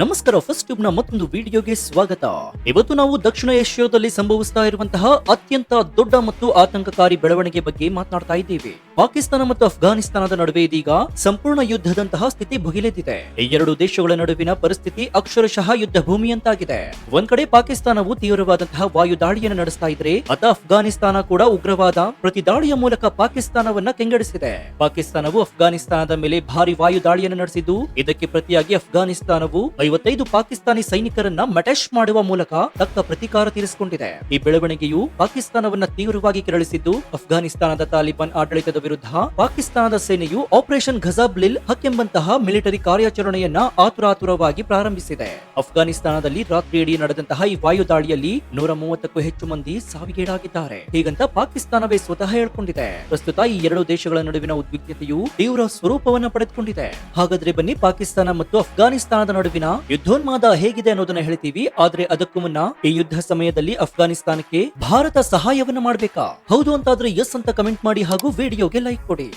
ನಮಸ್ಕಾರ, first tube ನ ಮತ್ತೊಂದು ವಿಡಿಯೋಗೆ ಸ್ವಾಗತ. ಇವತ್ತು ನಾವು ದಕ್ಷಿಣ ಏಷ್ಯಾದಲ್ಲಿ ಸಂಭವಿಸ್ತಾ ಇರುವಂತಹ ಅತ್ಯಂತ ದೊಡ್ಡ ಮತ್ತು ಆತಂಕಕಾರಿ ಬೆಳವಣಿಗೆ ಬಗ್ಗೆ ಮಾತನಾಡ್ತಾ ಇದ್ದೀವಿ. ಪಾಕಿಸ್ತಾನ ಮತ್ತು ಅಫ್ಘಾನಿಸ್ತಾನದ ನಡುವೆ ಇದೀಗ ಸಂಪೂರ್ಣ ಯುದ್ಧದಂತಹ ಸ್ಥಿತಿ ಭುಗಿಲೆದ್ದಿದೆ. ಈ ಎರಡು ದೇಶಗಳ ನಡುವಿನ ಪರಿಸ್ಥಿತಿ ಅಕ್ಷರಶಃ ಯುದ್ಧ ಭೂಮಿಯಂತಾಗಿದೆ. ಒಂದ್ ಕಡೆ ಪಾಕಿಸ್ತಾನವು ತೀವ್ರವಾದಂತಹ ವಾಯು ದಾಳಿಯನ್ನು ನಡೆಸ್ತಾ ಇದ್ರೆ, ಅತ ಅಫ್ಘಾನಿಸ್ತಾನ ಕೂಡ ಉಗ್ರವಾದ ಪ್ರತಿ ದಾಳಿಯ ಮೂಲಕ ಪಾಕಿಸ್ತಾನವನ್ನ ಕೆಂಗಡಿಸಿದೆ. ಪಾಕಿಸ್ತಾನವು ಅಫ್ಘಾನಿಸ್ತಾನದ ಮೇಲೆ ಭಾರಿ ವಾಯು ದಾಳಿಯನ್ನು ನಡೆಸಿದ್ದು, ಇದಕ್ಕೆ ಪ್ರತಿಯಾಗಿ ಅಫ್ಘಾನಿಸ್ತಾನವು 55 ಪಾಕಿಸ್ತಾನಿ ಸೈನಿಕರನ್ನ ಮಟೆಶ್ ಮಾಡುವ ಮೂಲಕ ತಕ್ಕ ಪ್ರತೀಕಾರ ತೀರಿಸಿಕೊಂಡಿದೆ. ಈ ಬೆಳವಣಿಗೆಯು ಪಾಕಿಸ್ತಾನವನ್ನ ತೀವ್ರವಾಗಿ ಕೆರಳಿಸಿದ್ದು, ಅಫ್ಘಾನಿಸ್ತಾನದ ತಾಲಿಬಾನ್ ಆಡಳಿತದ ವಿರುದ್ಧ ಪಾಕಿಸ್ತಾನದ ಸೇನೆಯು ಆಪರೇಷನ್ ಘಜಾಬ್ಲಿಲ್ ಹಕ್ ಎಂಬಂತಹ ಮಿಲಿಟರಿ ಕಾರ್ಯಾಚರಣೆಯನ್ನ ಆತುರಾತುರವಾಗಿ ಪ್ರಾರಂಭಿಸಿದೆ. ಅಫ್ಘಾನಿಸ್ತಾನದಲ್ಲಿ ರಾತ್ರಿಯಿಡೀ ನಡೆದಂತಹ ಈ ವಾಯು ದಾಳಿಯಲ್ಲಿ 130ಕ್ಕೂ ಹೆಚ್ಚು ಮಂದಿ ಸಾವಿಗೀಡಾಗಿದ್ದಾರೆ. ಹೀಗಂತ ಪಾಕಿಸ್ತಾನವೇ ಸ್ವತಃ ಹೇಳಿಕೊಂಡಿದೆ. ಪ್ರಸ್ತುತ ಈ ಎರಡು ದೇಶಗಳ ನಡುವಿನ ಉದ್ವಿಗ್ನತೆಯು ತೀವ್ರ ಸ್ವರೂಪವನ್ನು ಪಡೆದುಕೊಂಡಿದೆ. ಹಾಗಾದ್ರೆ ಬನ್ನಿ, ಪಾಕಿಸ್ತಾನ ಮತ್ತು ಅಫ್ಘಾನಿಸ್ತಾನದ ನಡುವಿನ ಯುದ್ಧೋನ್ಮಾದ ಹೇಗಿದೆ ಅನ್ನೋದನ್ನ ಹೇಳ್ತೀವಿ. ಆದ್ರೆ ಅದಕ್ಕೂ ಮುನ್ನ, ಈ ಯುದ್ಧ ಸಮಯದಲ್ಲಿ ಅಫ್ಘಾನಿಸ್ತಾನಕ್ಕೆ ಭಾರತ ಸಹಾಯವನ್ನು ಮಾಡಬೇಕಾ? ಹೌದು ಅಂತಾದ್ರೆ ಎಸ್ ಅಂತ ಕಮೆಂಟ್ ಮಾಡಿ ಹಾಗೂ ವಿಡಿಯೋಗೆ ಲೈಕ್ ಕೊಡಿ.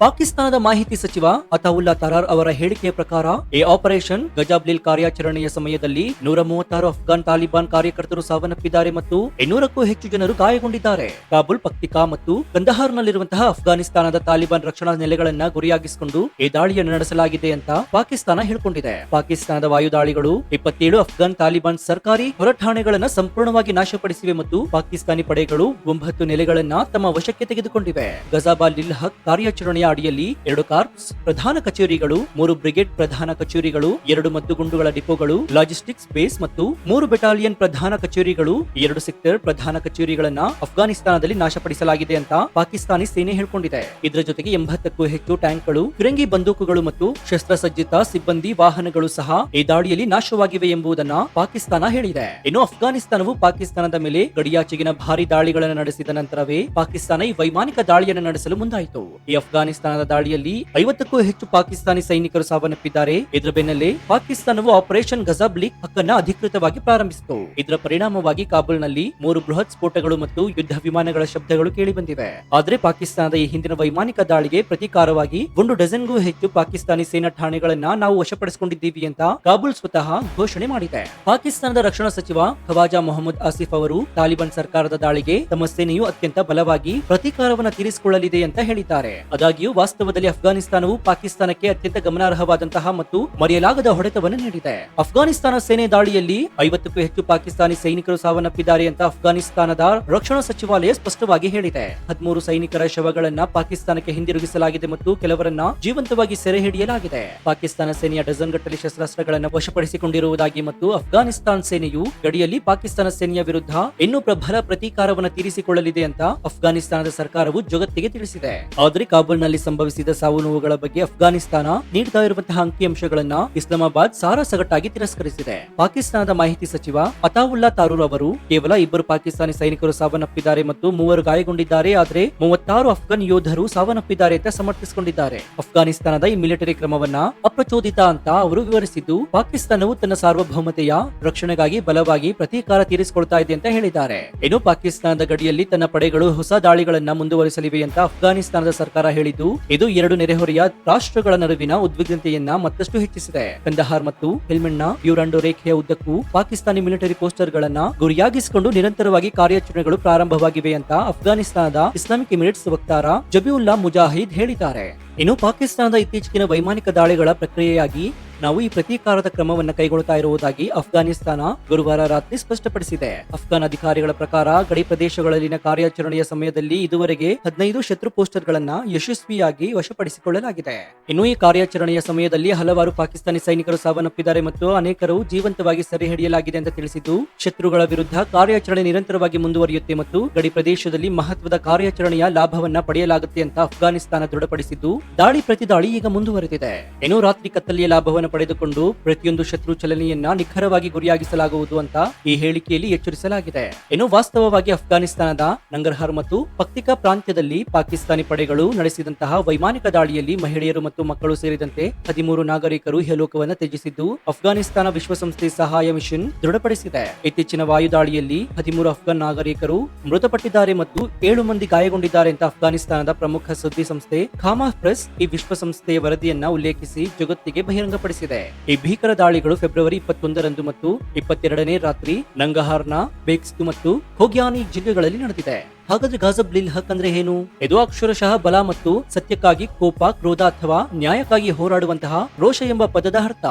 ಪಾಕಿಸ್ತಾನದ ಮಾಹಿತಿ ಸಚಿವ ಅತಾವುಲ್ಲಾ ತರಾರ್ ಅವರ ಹೇಳಿಕೆಯ ಪ್ರಕಾರ, ಈ ಆಪರೇಷನ್ ಗಜಾಬ್ಲಿಲ್ ಕಾರ್ಯಾಚರಣೆಯ ಸಮಯದಲ್ಲಿ 136 ಅಫ್ಘಾನ್ ತಾಲಿಬಾನ್ ಕಾರ್ಯಕರ್ತರು ಸಾವನ್ನಪ್ಪಿದ್ದಾರೆ ಮತ್ತು 200ಕ್ಕೂ ಹೆಚ್ಚು ಜನರು ಗಾಯಗೊಂಡಿದ್ದಾರೆ. ಕಾಬೂಲ್, ಪಕ್ತಿಕಾ ಮತ್ತು ಕಂದಹಾರ್ನಲ್ಲಿರುವಂತಹ ಅಫ್ಘಾನಿಸ್ತಾನದ ತಾಲಿಬಾನ್ ರಕ್ಷಣಾ ನೆಲೆಗಳನ್ನ ಗುರಿಯಾಗಿಸಿಕೊಂಡು ಈ ದಾಳಿಯನ್ನು ನಡೆಸಲಾಗಿದೆ ಅಂತ ಪಾಕಿಸ್ತಾನ ಹೇಳಿಕೊಂಡಿದೆ. ಪಾಕಿಸ್ತಾನದ ವಾಯುದಾಳಿಗಳು 27 ಅಫ್ಘಾನ್ ತಾಲಿಬಾನ್ ಸರ್ಕಾರಿ ಹೊರಠಾಣೆಗಳನ್ನ ಸಂಪೂರ್ಣವಾಗಿ ನಾಶಪಡಿಸಿವೆ ಮತ್ತು ಪಾಕಿಸ್ತಾನಿ ಪಡೆಗಳು 9 ನೆಲೆಗಳನ್ನ ತಮ್ಮ ವಶಕ್ಕೆ ತೆಗೆದುಕೊಂಡಿವೆ. ಗಜಾಬಲಿಲ್ ಹಕ್ ಕಾರ್ಯಾಚರಣೆಯ ಅಡಿಯಲ್ಲಿ 2 ಕಾರ್ಪ್ಸ್ ಪ್ರಧಾನ ಕಚೇರಿಗಳು, 3 ಬ್ರಿಗೇಡ್ ಪ್ರಧಾನ ಕಚೇರಿಗಳು, 2 ಮದ್ದುಗುಂಡುಗಳ ಡಿಪೋಗಳು, ಲಾಜಿಸ್ಟಿಕ್ಸ್ ಬೇಸ್ ಮತ್ತು 3 ಬೆಟಾಲಿಯನ್ ಪ್ರಧಾನ ಕಚೇರಿಗಳು, 2 ಸೆಕ್ಟರ್ ಪ್ರಧಾನ ಕಚೇರಿಗಳನ್ನ ಅಫ್ಘಾನಿಸ್ತಾನದಲ್ಲಿ ನಾಶಪಡಿಸಲಾಗಿದೆ ಅಂತ ಪಾಕಿಸ್ತಾನಿ ಸೇನೆ ಹೇಳಿಕೊಂಡಿದೆ. ಇದರ ಜೊತೆಗೆ 80ಕ್ಕೂ ಹೆಚ್ಚು ಟ್ಯಾಂಕ್ಗಳು, ಫಿರಂಗಿ ಬಂದೂಕುಗಳು ಮತ್ತು ಶಸ್ತ್ರಸಜ್ಜಿತ ಸಿಬ್ಬಂದಿ ವಾಹನಗಳು ಸಹ ಈ ದಾಳಿಯಲ್ಲಿ ನಾಶವಾಗಿವೆ ಎಂಬುದನ್ನ ಪಾಕಿಸ್ತಾನ ಹೇಳಿದೆ. ಇನ್ನು ಅಫ್ಘಾನಿಸ್ತಾನವು ಪಾಕಿಸ್ತಾನದ ಮೇಲೆ ಗಡಿಯಾಚೆಗಿನ ಭಾರಿ ದಾಳಿಗಳನ್ನು ನಡೆಸಿದ ನಂತರವೇ ಪಾಕಿಸ್ತಾನ ಈ ವೈಮಾನಿಕ ದಾಳಿಯನ್ನು ನಡೆಸಲು ಮುಂದಾಯಿತು. ಈ ಅಫ್ಘಾನಿಸ್ತಾನದ ದಾಳಿಯಲ್ಲಿ 50ಕ್ಕೂ ಹೆಚ್ಚು ಪಾಕಿಸ್ತಾನಿ ಸೈನಿಕರು ಸಾವನ್ನಪ್ಪಿದ್ದಾರೆ. ಇದರ ಬೆನ್ನಲ್ಲೇ ಪಾಕಿಸ್ತಾನವು ಆಪರೇಷನ್ ಘಜಾಬ್ಲಿಲ್ ಹಕ್ ಅನ್ನು ಅಧಿಕೃತವಾಗಿ ಪ್ರಾರಂಭಿಸಿತು. ಇದರ ಪರಿಣಾಮವಾಗಿ ಕಾಬೂಲ್ನಲ್ಲಿ 3 ಬೃಹತ್ ಸ್ಫೋಟಗಳು ಮತ್ತು ಯುದ್ಧ ವಿಮಾನಗಳ ಶಬ್ದಗಳು ಕೇಳಿಬಂದಿವೆ. ಆದರೆ ಪಾಕಿಸ್ತಾನದ ಈ ಹಿಂದಿನ ವೈಮಾನಿಕ ದಾಳಿಗೆ ಪ್ರತೀಕಾರವಾಗಿ 1 ಡಜನ್ಗೂ ಹೆಚ್ಚು ಪಾಕಿಸ್ತಾನಿ ಸೇನಾ ಠಾಣೆಗಳನ್ನ ನಾವು ವಶಪಡಿಸಿಕೊಂಡಿದ್ದೀವಿ ಅಂತ ಕಾಬೂಲ್ ಸ್ವತಃ ಘೋಷಣೆ ಮಾಡಿದೆ. ಪಾಕಿಸ್ತಾನದ ರಕ್ಷಣಾ ಸಚಿವ ಖವಾಜಾ ಮೊಹಮ್ಮದ್ ಆಸಿಫ್ ಅವರು ತಾಲಿಬಾನ್ ಸರ್ಕಾರದ ದಾಳಿಗೆ ತಮ್ಮ ಸೇನೆಯು ಅತ್ಯಂತ ಬಲವಾಗಿ ಪ್ರತೀಕಾರವನ್ನು ತೀರಿಸಿಕೊಳ್ಳಲಿದೆ ಅಂತ ಹೇಳಿದ್ದಾರೆ. ಆದಾಗ್ಯೂ ವಾಸ್ತವದಲ್ಲಿ ಅಫ್ಘಾನಿಸ್ತಾನವು ಪಾಕಿಸ್ತಾನಕ್ಕೆ ಅತ್ಯಂತ ಗಮನಾರ್ಹವಾದಂತಹ ಮತ್ತು ಮರೆಯಲಾಗದ ಹೊಡೆತವನ್ನು ನೀಡಿದೆ. ಅಫ್ಘಾನಿಸ್ತಾನ ಸೇನೆ ದಾಳಿಯಲ್ಲಿ 50ಕ್ಕೂ ಹೆಚ್ಚು ಪಾಕಿಸ್ತಾನಿ ಸೈನಿಕರು ಸಾವನ್ನಪ್ಪಿದ್ದಾರೆ ಅಂತ ಅಫ್ಘಾನಿಸ್ತಾನದ ರಕ್ಷಣಾ ಸಚಿವಾಲಯ ಸ್ಪಷ್ಟವಾಗಿ ಹೇಳಿದೆ. 13 ಸೈನಿಕರ ಶವಗಳನ್ನ ಪಾಕಿಸ್ತಾನಕ್ಕೆ ಹಿಂದಿರುಗಿಸಲಾಗಿದೆ ಮತ್ತು ಕೆಲವರನ್ನ ಜೀವಂತವಾಗಿ ಸೆರೆ ಹಿಡಿಯಲಾಗಿದೆ. ಪಾಕಿಸ್ತಾನ ಸೇನೆಯ ಡಜನ್ ಗಟ್ಟಲೆ ಶಸ್ತ್ರಾಸ್ತ್ರಗಳನ್ನು ವಶಪಡಿಸಿಕೊಂಡಿರುವುದಾಗಿ ಮತ್ತು ಅಫ್ಘಾನಿಸ್ತಾನ ಸೇನೆಯು ಗಡಿಯಲ್ಲಿ ಪಾಕಿಸ್ತಾನ ಸೇನೆಯ ವಿರುದ್ಧ ಇನ್ನೂ ಪ್ರಬಲ ಪ್ರತೀಕಾರವನ್ನು ತೀರಿಸಿಕೊಳ್ಳಲಿದೆ ಅಂತ ಅಫ್ಘಾನಿಸ್ತಾನದ ಸರ್ಕಾರವು ಜಗತ್ತಿಗೆ ತಿಳಿಸಿದೆ. ಆದರೆ ಕಾಬೂಲ್ನಲ್ಲಿ ಸಂಭವಿಸಿದ ಸಾವು ನೋವುಗಳ ಬಗ್ಗೆ ಅಫ್ಘಾನಿಸ್ತಾನ ನೀಡ್ತಾ ಇರುವಂತಹ ಅಂಕಿಅಂಶಗಳನ್ನ ಇಸ್ಲಾಮಾಬಾದ್ ಸಾರಾಸಗಟ್ಟಾಗಿ ತಿರಸ್ಕರಿಸಿದೆ. ಪಾಕಿಸ್ತಾನದ ಮಾಹಿತಿ ಸಚಿವ ಅತಾವುಲ್ಲಾ ತರೂರ್ ಅವರು ಕೇವಲ 2 ಪಾಕಿಸ್ತಾನಿ ಸೈನಿಕರು ಸಾವನ್ನಪ್ಪಿದ್ದಾರೆ ಮತ್ತು 3 ಗಾಯಗೊಂಡಿದ್ದಾರೆ, ಆದರೆ 36 ಅಫ್ಘಾನ್ ಯೋಧರು ಸಾವನ್ನಪ್ಪಿದ್ದಾರೆ ಅಂತ ಸಮರ್ಥಿಸಿಕೊಂಡಿದ್ದಾರೆ. ಅಫ್ಘಾನಿಸ್ತಾನದ ಈ ಮಿಲಿಟರಿ ಕ್ರಮವನ್ನ ಅಪ್ರಚೋದಿತ ಅಂತ ಅವರು ವಿವರಿಸಿದ್ದು, ಪಾಕಿಸ್ತಾನವು ತನ್ನ ಸಾರ್ವಭೌಮತೆಯ ರಕ್ಷಣೆಗಾಗಿ ಬಲವಾಗಿ ಪ್ರತೀಕಾರ ತೀರಿಸಿಕೊಳ್ತಾ ಇದೆ ಅಂತ ಹೇಳಿದ್ದಾರೆ. ಇನ್ನು ಪಾಕಿಸ್ತಾನದ ಗಡಿಯಲ್ಲಿ ತನ್ನ ಪಡೆಗಳು ಹೊಸ ದಾಳಿಗಳನ್ನ ಮುಂದುವರಿಸಲಿವೆ ಅಂತ ಅಫ್ಘಾನಿಸ್ತಾನದ ಸರ್ಕಾರ ಹೇಳಿದ್ದು, ಇದು 2 ನೆರೆಹೊರೆಯ ರಾಷ್ಟ್ರಗಳ ನಡುವಿನ ಉದ್ವಿಗ್ನತೆಯನ್ನ ಮತ್ತಷ್ಟು ಹೆಚ್ಚಿಸಿದೆ. ಕಂದಹಾರ್ ಮತ್ತು ಹೆಲ್ಮಂಡ್ನ ಡ್ಯೂರಾಂಡೋ ರೇಖೆಯ ಉದ್ದಕ್ಕೂ ಪಾಕಿಸ್ತಾನಿ ಮಿಲಿಟರಿ ಪೋಸ್ಟರ್ ಗಳನ್ನ ಗುರಿಯಾಗಿಸಿಕೊಂಡು ನಿರಂತರವಾಗಿ ಕಾರ್ಯಾಚರಣೆಗಳು ಪ್ರಾರಂಭವಾಗಿವೆ ಅಂತ ಅಫ್ಘಾನಿಸ್ತಾನದ ಇಸ್ಲಾಮಿಕ್ ಎಮಿರೇಟ್ಸ್ ವಕ್ತಾರ ಜಬಿಯುಲ್ಲಾ ಮುಜಾಹಿದ್ ಹೇಳಿದ್ದಾರೆ. ಇನ್ನು ಪಾಕಿಸ್ತಾನದ ಇತ್ತೀಚಿನ ವೈಮಾನಿಕ ದಾಳಿಗಳ ಪ್ರಕ್ರಿಯೆಯಾಗಿ ನಾವು ಈ ಪ್ರತೀಕಾರದ ಕ್ರಮವನ್ನು ಕೈಗೊಳ್ಳುತ್ತಾ ಇರುವುದಾಗಿ ಅಫ್ಘಾನಿಸ್ತಾನ ಗುರುವಾರ ರಾತ್ರಿ ಸ್ಪಷ್ಟಪಡಿಸಿದೆ. ಅಫ್ಘಾನ್ ಅಧಿಕಾರಿಗಳ ಪ್ರಕಾರ ಗಡಿ ಪ್ರದೇಶಗಳಲ್ಲಿನ ಕಾರ್ಯಾಚರಣೆಯ ಸಮಯದಲ್ಲಿ ಇದುವರೆಗೆ 15 ಶತ್ರು ಪೋಸ್ಟರ್ ಗಳನ್ನ ಯಶಸ್ವಿಯಾಗಿ ವಶಪಡಿಸಿಕೊಳ್ಳಲಾಗಿದೆ. ಇನ್ನು ಈ ಕಾರ್ಯಾಚರಣೆಯ ಸಮಯದಲ್ಲಿ ಹಲವಾರು ಪಾಕಿಸ್ತಾನಿ ಸೈನಿಕರು ಸಾವನ್ನಪ್ಪಿದ್ದಾರೆ ಮತ್ತು ಅನೇಕರು ಜೀವಂತವಾಗಿ ಸೆರೆ ಹಿಡಿಯಲಾಗಿದೆ ಅಂತ ತಿಳಿಸಿದ್ದು, ಶತ್ರುಗಳ ವಿರುದ್ಧ ಕಾರ್ಯಾಚರಣೆ ನಿರಂತರವಾಗಿ ಮುಂದುವರಿಯುತ್ತೆ ಮತ್ತು ಗಡಿ ಪ್ರದೇಶದಲ್ಲಿ ಮಹತ್ವದ ಕಾರ್ಯಾಚರಣೆಯ ಲಾಭವನ್ನ ಪಡೆಯಲಾಗುತ್ತೆ ಅಂತ ಅಫ್ಘಾನಿಸ್ತಾನ ದೃಢಪಡಿಸಿದ್ದು, ದಾಳಿ ಪ್ರತಿ ದಾಳಿ ಈಗ ಮುಂದುವರೆದಿದೆ. ಇನ್ನು ರಾತ್ರಿ ಕತ್ತಲೆಯ ಲಾಭವನ್ನು ಪಡೆದುಕೊಂಡು ಪ್ರತಿಯೊಂದು ಶತ್ರು ಚಲನೆಯನ್ನ ನಿಖರವಾಗಿ ಗುರಿಯಾಗಿಸಲಾಗುವುದು ಅಂತ ಈ ಹೇಳಿಕೆಯಲ್ಲಿ ಎಚ್ಚರಿಸಲಾಗಿದೆ. ಇನ್ನು ವಾಸ್ತವವಾಗಿ ಅಫ್ಘಾನಿಸ್ತಾನದ ನಂಗರ್ಹಾರ್ ಮತ್ತು ಪಕ್ತಿಕಾ ಪ್ರಾಂತ್ಯದಲ್ಲಿ ಪಾಕಿಸ್ತಾನಿ ಪಡೆಗಳು ನಡೆಸಿದಂತಹ ವೈಮಾನಿಕ ದಾಳಿಯಲ್ಲಿ ಮಹಿಳೆಯರು ಮತ್ತು ಮಕ್ಕಳು ಸೇರಿದಂತೆ 13 ನಾಗರಿಕರು ಇಹಲೋಕವನ್ನು ತ್ಯಜಿಸಿದ್ದು ಅಫ್ಘಾನಿಸ್ತಾನ ವಿಶ್ವಸಂಸ್ಥೆ ಸಹಾಯ ಮಿಷನ್ ದೃಢಪಡಿಸಿದೆ. ಇತ್ತೀಚಿನ ವಾಯು ದಾಳಿಯಲ್ಲಿ 13 ಅಫ್ಘಾನ್ ನಾಗರಿಕರು ಮೃತಪಟ್ಟಿದ್ದಾರೆ ಮತ್ತು 7 ಮಂದಿ ಗಾಯಗೊಂಡಿದ್ದಾರೆ ಅಂತ ಅಫ್ಘಾನಿಸ್ತಾನದ ಪ್ರಮುಖ ಸುದ್ದಿ ಸಂಸ್ಥೆ ಖಾಮಾ ಪ್ರೆಸ್ ರಾಯ್ಟರ್ಸ್ ಈ ವಿಶ್ವಸಂಸ್ಥೆಯ ವರದಿಯನ್ನ ಉಲ್ಲೇಖಿಸಿ ಜಗತ್ತಿಗೆ ಬಹಿರಂಗಪಡಿಸಿದೆ. ಈ ಭೀಕರ ದಾಳಿಗಳು ಫೆಬ್ರವರಿ 21ರಂದು ಮತ್ತು 22ನೇ ರಾತ್ರಿ ನಂಗಹಾರ್ನ, ಬೇಕ್ಸ್ತು ಮತ್ತು ಖೋಗ್ಯಾನಿ ಜಿಲ್ಲೆಗಳಲ್ಲಿ ನಡೆದಿದೆ. ಹಾಗಾದ್ರೆ ಗಾಜಬ್ ಲಿಲ್ ಹಕ್ ಅಂದ್ರೆ ಏನು? ಇದು ಅಕ್ಷರಶಃ ಬಲ ಮತ್ತು ಸತ್ಯಕ್ಕಾಗಿ ಕೋಪ, ಕ್ರೋಧ ಅಥವಾ ನ್ಯಾಯಕ್ಕಾಗಿ ಹೋರಾಡುವಂತಹ ರೋಷ ಎಂಬ ಪದದ ಅರ್ಥ.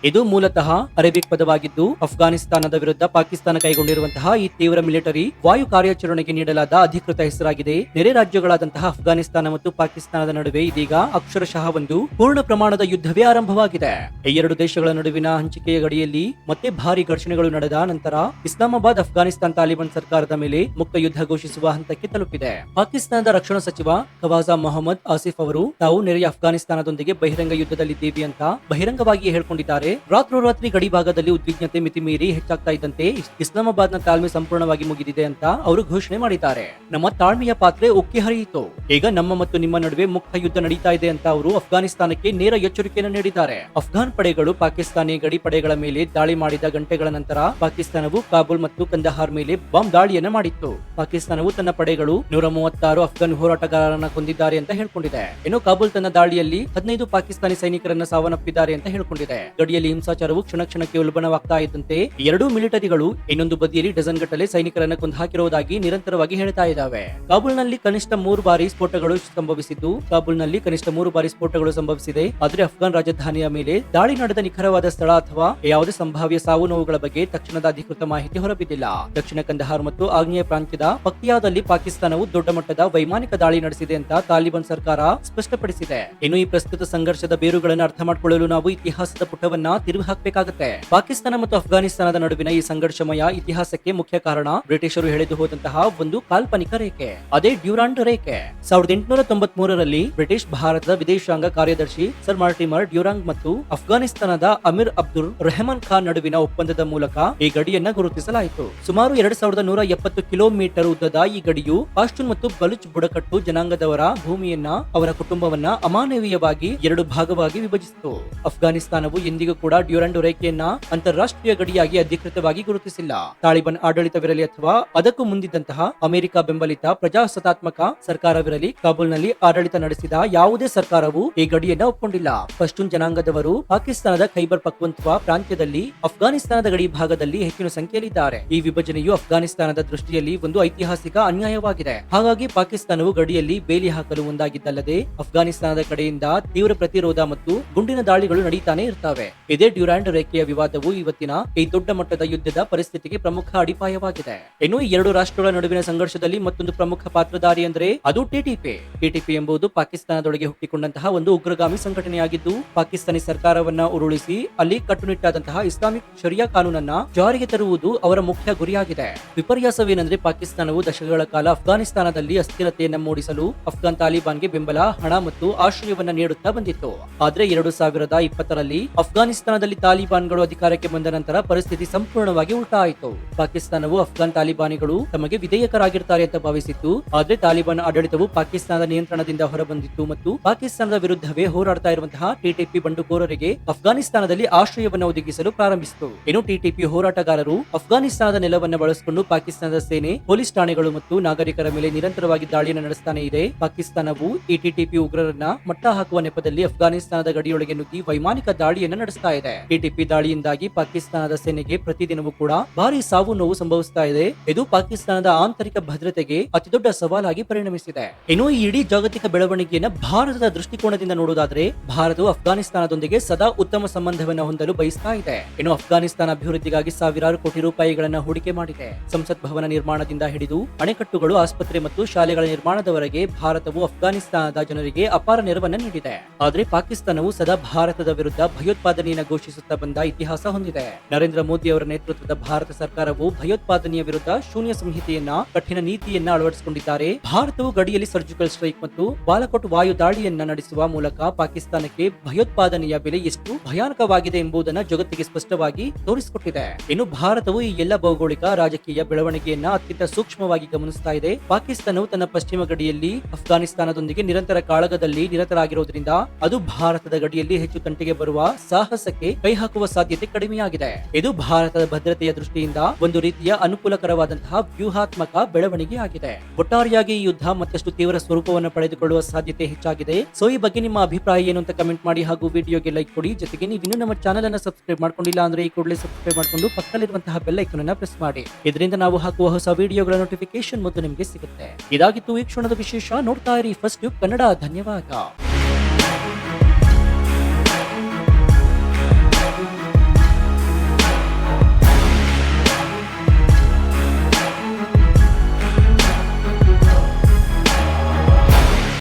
ಇದು ಮೂಲತಃ ಅರೇಬಿಕ್ ಪದವಾಗಿದ್ದು ಅಫ್ಘಾನಿಸ್ತಾನದ ವಿರುದ್ಧ ಪಾಕಿಸ್ತಾನ ಕೈಗೊಂಡಿರುವಂತಹ ಈ ತೀವ್ರ ಮಿಲಿಟರಿ ವಾಯು ಕಾರ್ಯಾಚರಣೆಗೆ ನೀಡಲಾದ ಅಧಿಕೃತ ಹೆಸರಾಗಿದೆ. ನೆರೆ ರಾಜ್ಯಗಳಾದಂತಹ ಅಫ್ಘಾನಿಸ್ತಾನ ಮತ್ತು ಪಾಕಿಸ್ತಾನದ ನಡುವೆ ಇದೀಗ ಅಕ್ಷರಶಃ ಒಂದು ಪೂರ್ಣ ಪ್ರಮಾಣದ ಯುದ್ಧವೇ ಆರಂಭವಾಗಿದೆ. ಈ ಎರಡು ದೇಶಗಳ ನಡುವಿನ ಹಂಚಿಕೆಯ ಗಡಿಯಲ್ಲಿ ಮತ್ತೆ ಭಾರಿ ಘರ್ಷಣೆಗಳು ನಡೆದ ನಂತರ ಇಸ್ಲಾಮಾಬಾದ್ ಅಫ್ಘಾನಿಸ್ತಾನ ತಾಲಿಬಾನ್ ಸರ್ಕಾರದ ಮೇಲೆ ಮುಕ್ತ ಯುದ್ಧ ಘೋಷಿಸುವ ಹಂತಕ್ಕೆ ತಲುಪಿದೆ. ಪಾಕಿಸ್ತಾನದ ರಕ್ಷಣಾ ಸಚಿವ ಖವಾಜಾ ಮೊಹಮ್ಮದ್ ಆಸಿಫ್ ಅವರು ತಾವು ನೆರೆಯ ಅಫ್ಘಾನಿಸ್ತಾನದೊಂದಿಗೆ ಬಹಿರಂಗ ಯುದ್ಧದಲ್ಲಿದ್ದೀವಿ ಅಂತ ಬಹಿರಂಗವಾಗಿ ಹೇಳ್ಕೊಂಡಿದ್ದಾರೆ. ರಾತ್ರೋರಾತ್ರಿ ಗಡಿ ಭಾಗದಲ್ಲಿ ಉದ್ವಿಗ್ನತೆ ಮಿತಿ ಮೀರಿ ಹೆಚ್ಚಾಗ್ತಾ ಇದ್ದಂತೆ ಇಸ್ಲಾಮಾಬಾದ್ನ ತಾಳ್ಮೆ ಸಂಪೂರ್ಣವಾಗಿ ಮುಗಿದಿದೆ ಅಂತ ಅವರು ಘೋಷಣೆ ಮಾಡಿದ್ದಾರೆ. ನಮ್ಮ ತಾಳ್ಮೆಯ ಪಾತ್ರೆ ಉಕ್ಕಿ ಹರಿಯಿತು, ಈಗ ನಮ್ಮ ಮತ್ತು ನಿಮ್ಮ ನಡುವೆ ಮುಕ್ತ ಯುದ್ಧ ನಡೀತಾ ಇದೆ ಅಂತ ಅವರು ಅಫ್ಘಾನಿಸ್ತಾನಕ್ಕೆ ನೇರ ಎಚ್ಚರಿಕೆಯನ್ನು ನೀಡಿದ್ದಾರೆ. ಅಫ್ಘಾನ್ ಪಡೆಗಳು ಪಾಕಿಸ್ತಾನಿ ಗಡಿ ಪಡೆಗಳ ಮೇಲೆ ದಾಳಿ ಮಾಡಿದ ಗಂಟೆಗಳ ನಂತರ ಪಾಕಿಸ್ತಾನವು ಕಾಬೂಲ್ ಮತ್ತು ಕಂದಹಾರ್ ಮೇಲೆ ಬಾಂಬ್ ದಾಳಿಯನ್ನು ಮಾಡಿತ್ತು. ಪಾಕಿಸ್ತಾನವು ತನ್ನ ಪಡೆಗಳು 136 ಅಫ್ಘಾನ್ ಹೋರಾಟಗಾರರನ್ನ ಕೊಂದಿದ್ದಾರೆ ಅಂತ ಹೇಳ್ಕೊಂಡಿದೆ. ಇನ್ನು ಕಾಬೂಲ್ ತನ್ನ ದಾಳಿಯಲ್ಲಿ 15 ಪಾಕಿಸ್ತಾನಿ ಸೈನಿಕರನ್ನ ಸಾವನ್ನಪ್ಪಿದ್ದಾರೆ ಅಂತ ಹೇಳ್ಕೊಂಡಿದೆ. ಗಡಿಯಲ್ಲಿ ಹಿಂಸಾಚಾರವು ಕ್ಷಣ ಕ್ಷಣಕ್ಕೆ ಉಲ್ಬಣವಾಗ್ತಾ ಇದ್ದಂತೆ ಎರಡೂ ಮಿಲಿಟರಿಗಳು ಇನ್ನೊಂದು ಬದಿಯಲ್ಲಿ ಡಜನ್ ಗಟ್ಟಲೆ ಸೈನಿಕರನ್ನ ಕೊಂದು ಹಾಕಿರುವುದಾಗಿ ನಿರಂತರವಾಗಿ ಹೇಳ್ತಾ ಇದ್ದಾವೆ. ಕಾಬೂಲ್ನಲ್ಲಿ ಕನಿಷ್ಠ 3 ಬಾರಿ ಸ್ಫೋಟಗಳು ಸಂಭವಿಸಿದೆ. ಆದ್ರೆ ಅಫ್ಘಾನ್ ರಾಜಧಾನಿಯ ಮೇಲೆ ದಾಳಿ ನಡೆದ ನಿಖರವಾದ ಸ್ಥಳ ಅಥವಾ ಯಾವುದೇ ಸಂಭಾವ್ಯ ಸಾವು ನೋವುಗಳ ಬಗ್ಗೆ ತಕ್ಷಣದ ಅಧಿಕೃತ ಮಾಹಿತಿ ಹೊರಬಿದ್ದಿಲ್ಲ. ದಕ್ಷಿಣ ಕಂದಹಾರ್ ಮತ್ತು ಆಗ್ನೇಯ ಪ್ರಾಂತ್ಯದ ಪಕ್ತಿಯಾದಲ್ಲಿ ಪಾಕಿಸ್ತಾನವು ದೊಡ್ಡ ಮಟ್ಟದ ವೈಮಾನಿಕ ದಾಳಿ ನಡೆಸಿದೆ ಅಂತ ತಾಲಿಬಾನ್ ಸರ್ಕಾರ ಸ್ಪಷ್ಟಪಡಿಸಿದೆ. ಇನ್ನು ಈ ಪ್ರಸ್ತುತ ಸಂಘರ್ಷದ ಬೇರುಗಳನ್ನು ಅರ್ಥ ಮಾಡಿಕೊಳ್ಳಲು ನಾವು ಇತಿಹಾಸದ ಪುಟವನ್ನ ತಿರುಗಿ ಹಾಕಬೇಕಾಗುತ್ತೆ. ಪಾಕಿಸ್ತಾನ ಮತ್ತು ಅಫ್ಘಾನಿಸ್ತಾನದ ನಡುವಿನ ಈ ಸಂಘರ್ಷಮಯ ಇತಿಹಾಸಕ್ಕೆ ಮುಖ್ಯ ಕಾರಣ ಬ್ರಿಟಿಷರು ಎಳೆದು ಹೋದಂತಹ ಒಂದು ಕಾಲ್ಪನಿಕ ರೇಖೆ, ಅದೇ ಡ್ಯೂರಾಂಡ್ ರೇಖೆ. 1893ರಲ್ಲಿ ಬ್ರಿಟಿಷ್ ಭಾರತದ ವಿದೇಶಾಂಗ ಕಾರ್ಯದರ್ಶಿ ಸರ್ ಮಾರ್ಟಿಮರ್ ಡ್ಯೂರಾಂಗ್ ಮತ್ತು ಅಫ್ಘಾನಿಸ್ತಾನದ ಅಮೀರ್ ಅಬ್ದುಲ್ ರೆಹಮಾನ್ ಖಾನ್ ನಡುವಿನ ಒಪ್ಪಂದದ ಮೂಲಕ ಈ ಗಡಿಯನ್ನ ಗುರುತಿಸಲಾಯಿತು. ಸುಮಾರು 2170 ಕಿಲೋಮೀಟರ್ ಉದ್ದದ ಈ ಗಡಿಯು ಪಾಶ್ಟೂನ್ ಮತ್ತು ಬಲೂಚ್ ಬುಡಕಟ್ಟು ಜನಾಂಗದವರ ಭೂಮಿಯನ್ನ, ಅವರ ಕುಟುಂಬವನ್ನ ಅಮಾನವೀಯವಾಗಿ 2 ಭಾಗವಾಗಿ ವಿಭಜಿಸಿತು. ಅಫ್ಘಾನಿಸ್ತಾನವು ಎಂದಿಗೂ ಕೂಡ ಡ್ಯೂರಾಂಡ್ ರೇಖೆಯನ್ನ ಅಂತಾರಾಷ್ಟ್ರೀಯ ಗಡಿಯಾಗಿ ಅಧಿಕೃತವಾಗಿ ಗುರುತಿಸಿಲ್ಲ. ತಾಲಿಬಾನ್ ಆಡಳಿತವಿರಲಿ ಅಥವಾ ಅದಕ್ಕೂ ಮುಂದಿದ್ದಂತಹ ಅಮೆರಿಕ ಬೆಂಬಲಿತ ಪ್ರಜಾಸತ್ತಾತ್ಮಕ ಸರ್ಕಾರವಿರಲಿ, ಕಾಬೂಲ್ನಲ್ಲಿ ಆಡಳಿತ ನಡೆಸಿದ ಯಾವುದೇ ಸರ್ಕಾರವು ಈ ಗಡಿಯನ್ನ ಒಪ್ಪಿಕೊಂಡಿಲ್ಲ. ಪಶ್ತೂನ್ ಜನಾಂಗದವರು ಪಾಕಿಸ್ತಾನದ ಖೈಬರ್ ಪಖ್ತೂನ್ಖ್ವಾ ಪ್ರಾಂತ್ಯದಲ್ಲಿ ಅಫ್ಘಾನಿಸ್ತಾನದ ಗಡಿ ಭಾಗದಲ್ಲಿ ಹೆಚ್ಚಿನ ಸಂಖ್ಯೆಯಲ್ಲಿದ್ದಾರೆ. ಈ ವಿಭಜನೆಯು ಅಫ್ಘಾನಿಸ್ತಾನದ ದೃಷ್ಟಿಯಲ್ಲಿ ಒಂದು ಐತಿಹಾಸಿಕ ಅನ್ಯಾಯವಾಗಿದೆ. ಹಾಗಾಗಿ ಪಾಕಿಸ್ತಾನವು ಗಡಿಯಲ್ಲಿ ಬೇಲಿ ಹಾಕಲು ಮುಂದಾಗಿದ್ದಲ್ಲದೆ ಅಫ್ಘಾನಿಸ್ತಾನದ ಕಡೆಯಿಂದ ತೀವ್ರ ಪ್ರತಿರೋಧ ಮತ್ತು ಗುಂಡಿನ ದಾಳಿಗಳು ನಡೀತಾನೆ ಇರ್ತವೆ. ಇದೇ ಡ್ಯೂರಾಂಡ್ ರೇಖೆಯ ವಿವಾದವು ಇವತ್ತಿನ ಈ ದೊಡ್ಡ ಮಟ್ಟದ ಯುದ್ಧದ ಪರಿಸ್ಥಿತಿಗೆ ಪ್ರಮುಖ ಅಡಿಪಾಯವಾಗಿದೆ. ಇನ್ನು ಈ ಎರಡು ರಾಷ್ಟ್ರಗಳ ನಡುವಿನ ಸಂಘರ್ಷದಲ್ಲಿ ಮತ್ತೊಂದು ಪ್ರಮುಖ ಪಾತ್ರಧಾರಿ ಅಂದರೆ ಅದು ಟಿಟಿಪಿ. ಟಿಟಿಪಿ ಎಂಬುದು ಪಾಕಿಸ್ತಾನದೊಳಗೆ ಹುಟ್ಟಿಕೊಂಡಂತಹ ಒಂದು ಉಗ್ರಗಾಮಿ ಸಂಘಟನೆಯಾಗಿದ್ದು ಪಾಕಿಸ್ತಾನಿ ಸರ್ಕಾರವನ್ನ ಉರುಳಿಸಿ ಅಲ್ಲಿ ಕಟ್ಟುನಿಟ್ಟಾದಂತಹ ಇಸ್ಲಾಮಿಕ್ ಶರಿಯಾ ಕಾನೂನನ್ನ ಜಾರಿಗೆ ತರುವುದು ಅವರ ಮುಖ್ಯ ಗುರಿಯಾಗಿದೆ. ವಿಪರ್ಯಾಸವೇನೆಂದ್ರೆ ಪಾಕಿಸ್ತಾನವು ದಶಕಗಳ ಕಾಲ ಅಫ್ಘಾನಿಸ್ತಾನದಲ್ಲಿ ಅಸ್ಥಿರತೆಯನ್ನು ಮೂಡಿಸಲು ಅಫ್ಘಾನ್ ತಾಲಿಬಾನ್ಗೆ ಬೆಂಬಲ, ಹಣ ಮತ್ತು ಆಶ್ರಯವನ್ನ ನೀಡುತ್ತಾ ಬಂದಿತ್ತು. ಆದ್ರೆ 2020ರಲ್ಲಿ ಅಫ್ಘಾನಿಸ್ತಾನದಲ್ಲಿ ತಾಲಿಬಾನ್ಗಳು ಅಧಿಕಾರಕ್ಕೆ ಬಂದ ನಂತರ ಪರಿಸ್ಥಿತಿ ಸಂಪೂರ್ಣವಾಗಿ ಉಲ್ಟಾ ಆಯಿತು. ಪಾಕಿಸ್ತಾನವು ಅಫ್ಘಾನ್ ತಾಲಿಬಾನಿಗಳು ತಮಗೆ ವಿಧೇಯಕರಾಗಿರ್ತಾರೆ ಅಂತ ಭಾವಿಸಿತ್ತು. ಆದ್ರೆ ತಾಲಿಬಾನ್ ಆಡಳಿತವು ಪಾಕಿಸ್ತಾನದ ನಿಯಂತ್ರಣದಿಂದ ಹೊರಬಂದಿತ್ತು ಮತ್ತು ಪಾಕಿಸ್ತಾನದ ವಿರುದ್ಧವೇ ಹೋರಾಡ್ತಾ ಇರುವಂತಹ ಟಿಟಿಪಿ ಬಂಡುಕೋರರಿಗೆ ಅಫ್ಘಾನಿಸ್ತಾನದಲ್ಲಿ ಆಶ್ರಯವನ್ನು ಒದಗಿಸಲು ಪ್ರಾರಂಭಿಸಿತು. ಇನ್ನು ಟಿಟಿಪಿ ಹೋರಾಟಗಾರರು ಅಫ್ಘಾನಿಸ್ತಾನದ ನೆಲವನ್ನು ಬಳಸಿಕೊಂಡು ಪಾಕಿಸ್ತಾನದ ಸೇನೆ, ಪೊಲೀಸ್ ಠಾಣೆಗಳು ಮತ್ತು ನಾಗರಿಕರ ಮೇಲೆ ನಿರಂತರವಾಗಿ ದಾಳಿಯನ್ನು ನಡೆಸ್ತಾನೆ ಇದೆ. ಪಾಕಿಸ್ತಾನವು ಈ ಟಿಟಿಪಿ ಉಗ್ರರನ್ನ ಮಟ್ಟ ಹಾಕುವ ನೆಪದಲ್ಲಿ ಅಫ್ಘಾನಿಸ್ತಾನದ ಗಡಿಯೊಳಗೆ ನುಗ್ಗಿ ವೈಮಾನಿಕ ದಾಳಿಯನ್ನು ನಡೆಸ್ತಾ ಇದೆ. ಟಿಟಿಪಿ ದಾಳಿಯಿಂದಾಗಿ ಪಾಕಿಸ್ತಾನದ ಸೇನೆಗೆ ಪ್ರತಿದಿನವೂ ಕೂಡ ಭಾರಿ ಸಾವು ನೋವು ಸಂಭವಿಸ್ತಾ ಇದೆ. ಇದು ಪಾಕಿಸ್ತಾನದ ಆಂತರಿಕ ಭದ್ರತೆಗೆ ಅತಿದೊಡ್ಡ ಸವಾಲಾಗಿ ಪರಿಣಮಿಸಿದೆ. ಇನ್ನು ಈ ಇಡೀ ಜಾಗತಿಕ ಬೆಳವಣಿಗೆಯನ್ನು ಭಾರತದ ದೃಷ್ಟಿಕೋನದಿಂದ ನೋಡುವುದಾದ್ರೆ ಭಾರತವು ಅಫ್ಘಾನಿಸ್ತಾನದೊಂದಿಗೆ ಸದಾ ಉತ್ತಮ ಸಂಬಂಧವನ್ನು ಹೊಂದಲು ಬಯಸ್ತಾ ಇದೆ. ಇನ್ನು ಅಫ್ಘಾನಿಸ್ತಾನ ಅಭಿವೃದ್ಧಿಗಾಗಿ ಸಾವಿರಾರು ಕೋಟಿ ರೂಪಾಯಿಗಳನ್ನ ಹೂಡಿಕೆ ಮಾಡಿದೆ. ಸಂಸತ್ ಭವನ ನಿರ್ಮಾಣದಿಂದ ಹಿಡಿದು ಅಣೆಕಟ್ಟುಗಳು, ಆಸ್ಪತ್ರೆ ಮತ್ತು ಶಾಲೆಗಳ ನಿರ್ಮಾಣದವರೆಗೆ ಭಾರತವು ಅಫ್ಘಾನಿಸ್ತಾನದ ಜನರಿಗೆ ಅಪಾರ ನೆರವನ್ನು ನೀಡಿದೆ. ಆದರೆ ಪಾಕಿಸ್ತಾನವು ಸದಾ ಭಾರತದ ವಿರುದ್ಧ ಭಯೋತ್ಪಾದನೆಯನ್ನು ಘೋಷಿಸುತ್ತಾ ಬಂದ ಇತಿಹಾಸ ಹೊಂದಿದೆ. ನರೇಂದ್ರ ಮೋದಿ ಅವರ ನೇತೃತ್ವದ ಭಾರತ ಸರ್ಕಾರವು ಭಯೋತ್ಪಾದನೆಯ ವಿರುದ್ಧ ಶೂನ್ಯ ಸಂಹಿತೆಯನ್ನ, ಕಠಿಣ ನೀತಿಯನ್ನ ಅಳವಡಿಸಿಕೊಂಡಿದ್ದಾರೆ. ಭಾರತವು ಗಡಿಯಲ್ಲಿ ಸರ್ಜಿಕಲ್ ಸ್ಟ್ರೈಕ್ ಮತ್ತು ಬಾಲಾಕೋಟ್ ವಾಯು ದಾಳಿಯನ್ನ ನಡೆಸುವ ಮೂಲಕ ಪಾಕಿಸ್ತಾನಕ್ಕೆ ಭಯೋತ್ಪಾದನೆಯ ಬೆಲೆ ಎಷ್ಟು ಭಯಾನಕವಾಗಿದೆ ಎಂಬುದನ್ನು ಜಗತ್ತಿಗೆ ಸ್ಪಷ್ಟವಾಗಿ ತೋರಿಸಿಕೊಟ್ಟಿದೆ. ಇನ್ನು ಭಾರತವು ಈ ಎಲ್ಲ ಭೌಗೋಳಿಕ, ರಾಜಕೀಯ ಬೆಳವಣಿಗೆಯನ್ನ ಅತ್ಯಂತ ಸೂಕ್ಷ್ಮವಾಗಿ ಗಮನಿಸಿ ಎದುರಿಸ್ತಾ ಇದೆ. ಪಾಕಿಸ್ತಾನವು ತನ್ನ ಪಶ್ಚಿಮ ಗಡಿಯಲ್ಲಿ ಅಫ್ಘಾನಿಸ್ತಾನದೊಂದಿಗೆ ನಿರಂತರ ಕಾಳಗದಲ್ಲಿ ನಿರತರಾಗಿರುವುದರಿಂದ ಅದು ಭಾರತದ ಗಡಿಯಲ್ಲಿ ಹೆಚ್ಚು ತಂಟೆಗೆ ಬರುವ ಸಾಹಸಕ್ಕೆ ಕೈ ಹಾಕುವ ಸಾಧ್ಯತೆ ಕಡಿಮೆಯಾಗಿದೆ. ಇದು ಭಾರತದ ಭದ್ರತೆಯ ದೃಷ್ಟಿಯಿಂದ ಒಂದು ರೀತಿಯ ಅನುಕೂಲಕರವಾದಂತಹ ವ್ಯೂಹಾತ್ಮಕ ಬೆಳವಣಿಗೆ ಆಗಿದೆ. ಒಟ್ಟಾರೆಯಾಗಿ ಈ ಯುದ್ಧ ಮತ್ತಷ್ಟು ತೀವ್ರ ಸ್ವರೂಪವನ್ನು ಪಡೆದುಕೊಳ್ಳುವ ಸಾಧ್ಯತೆ ಹೆಚ್ಚಾಗಿದೆ. ಸೊ ಈ ಬಗ್ಗೆ ನಿಮ್ಮ ಅಭಿಪ್ರಾಯ ಏನು ಅಂತ ಕಮೆಂಟ್ ಮಾಡಿ ಹಾಗೂ ವಿಡಿಯೋಗೆ ಲೈಕ್ ಕೊಡಿ. ಜೊತೆಗೆ ನೀವು ಇನ್ನೂ ನಮ್ಮ ಚಾನೆಲ್ ಅನ್ನು ಸಬ್ಸ್ಕ್ರೈಬ್ ಮಾಡ್ಕೊಂಡಿಲ್ಲ ಅಂದ್ರೆ ಈ ಕೂಡಲೇ ಸಬ್ಸ್ಕ್ರೈಬ್ ಮಾಡಿಕೊಂಡು ಪಕ್ಕದಲ್ಲಿರುವಂತಹ ಬೆಲ್ ಐಕಾನ್ ಅನ್ನು ಪ್ರೆಸ್ ಮಾಡಿ. ಇದರಿಂದ ನಾವು ಹಾಕುವ ಹೊಸ ವಿಡಿಯೋಗಳ ನೋಟಿಫಿಕೇಶನ್ ಮೊದಲು ನಿಮಗೆ ಸಿಗುತ್ತೆ. ಇದಾಗಿತ್ತು ಈ ಕ್ಷಣದ ವಿಶೇಷ. ನೋಡ್ತಾ ಇರಿ ಫಸ್ಟ್ ನ್ಯೂಸ್ ಕನ್ನಡ. ಧನ್ಯವಾದ.